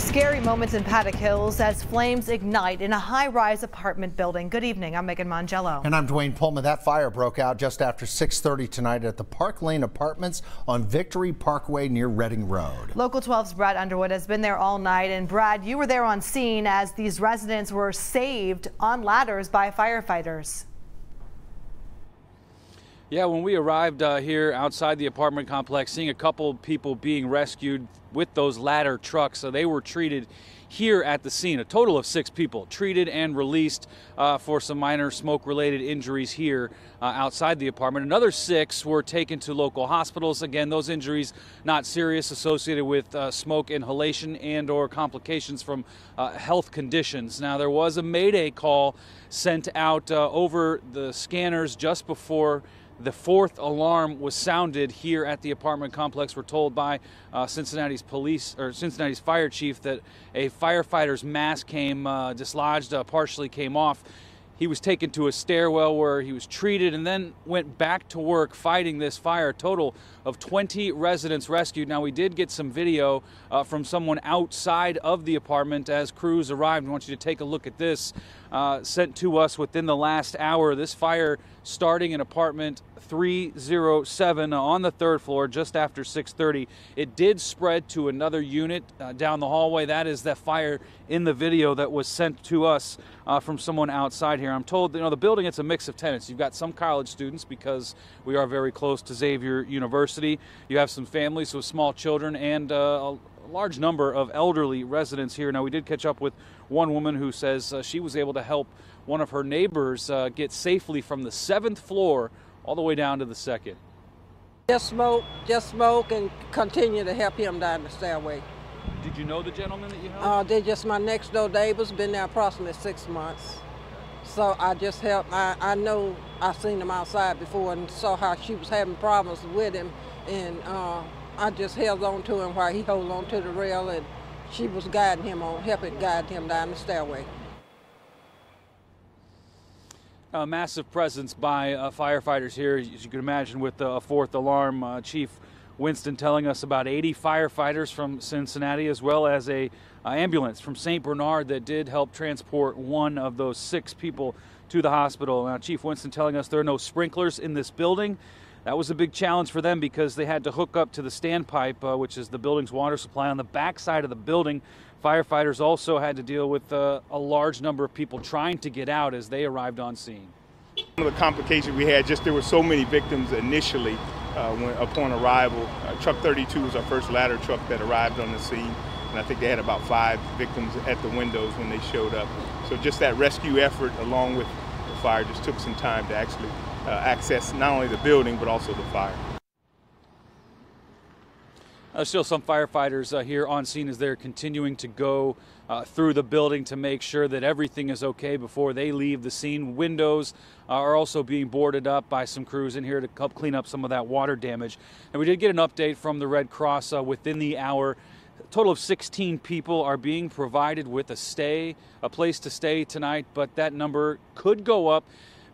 Scary moments in Paddock Hills as flames ignite in a high-rise apartment building. Good evening. I'm Megan Mongello. And I'm Dwayne Pullman. That fire broke out just after 6:30 tonight at the Park Lane Apartments on Victory Parkway near Reading Road. Local 12's Brad Underwood has been there all night. And Brad, you were there on scene as these residents were saved on ladders by firefighters. Yeah, when we arrived here outside the apartment complex, seeing a couple people being rescued with those ladder trucks. So they were treated here at the scene. A total of 6 people treated and released for some minor smoke-related injuries here outside the apartment. Another 6 were taken to local hospitals. Again, those injuries not serious, associated with smoke inhalation and or complications from health conditions. Now, there was a mayday call sent out over the scanners just before the 4th alarm was sounded here at the apartment complex. We're told by Cincinnati's fire chief that a firefighter's mask came dislodged, partially came off. He was taken to a stairwell where he was treated and then went back to work fighting this fire. A total of 20 residents rescued. Now, we did get some video from someone outside of the apartment as crews arrived. I want you to take a look at this, sent to us within the last hour. This fire starting in apartment 307 on the 3rd floor just after 6:30. It did spread to another unit down the hallway. That is that fire in the video that was sent to us from someone outside here. I'm told, the building, it's a mix of tenants. You've got some college students because we are very close to Xavier University. You have some families with small children and a large number of elderly residents here. Now, we did catch up with one woman who says she was able to help one of her neighbors get safely from the 7th floor all the way down to the 2nd. Just smoke and continue to help him down the stairway. Did you know the gentleman that you helped? They're just my next door neighbors, been there approximately 6 months. So I just helped. I know I seen him outside before and saw how she was having problems with him, and I just held on to him while he held on to the rail, and she was guiding him helping guide him down the stairway. A massive presence by firefighters here, as you can imagine, with the 4th alarm. Chief WINSTON telling us about 80 firefighters from Cincinnati, as well as a ambulance from St. Bernard that did help transport one of those 6 people to the hospital. Now, Chief WINSTON telling us there are no sprinklers in this building. That was a big challenge for them because they had to hook up to the standpipe, which is the building's water supply on the back side of the building. Firefighters also had to deal with a large number of people trying to get out as they arrived on scene. One of the complications we had, there were so many victims initially upon arrival. Truck 32 was our first ladder truck that arrived on the scene, and I think they had about 5 victims at the windows when they showed up. So just that rescue effort along with the fire just took some time to actually access not only the building but also the fire. Still some firefighters here on scene as they're continuing to go through the building to make sure that everything is okay before they leave the scene. Windows are also being boarded up by some crews in here to help clean up some of that water damage. And we did get an update from the Red Cross within the hour. A total of 16 people are being provided with a place to stay tonight, but that number could go up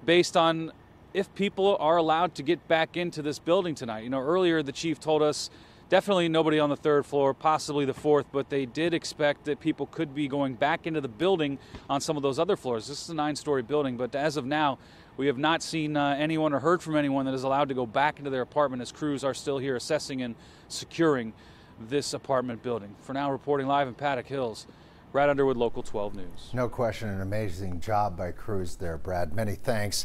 based on if people are allowed to get back into this building tonight. Earlier the chief told us definitely nobody on the 3rd floor, possibly the 4th, but they did expect that people could be going back into the building on some of those other floors. This is a 9-story building, but as of now, we have not seen anyone or heard from anyone that is allowed to go back into their apartment as crews are still here assessing and securing this apartment building. For now, reporting live in Paddock Hills, Brad Underwood, Local 12 News. No question, an amazing job by crews there, Brad. Many thanks.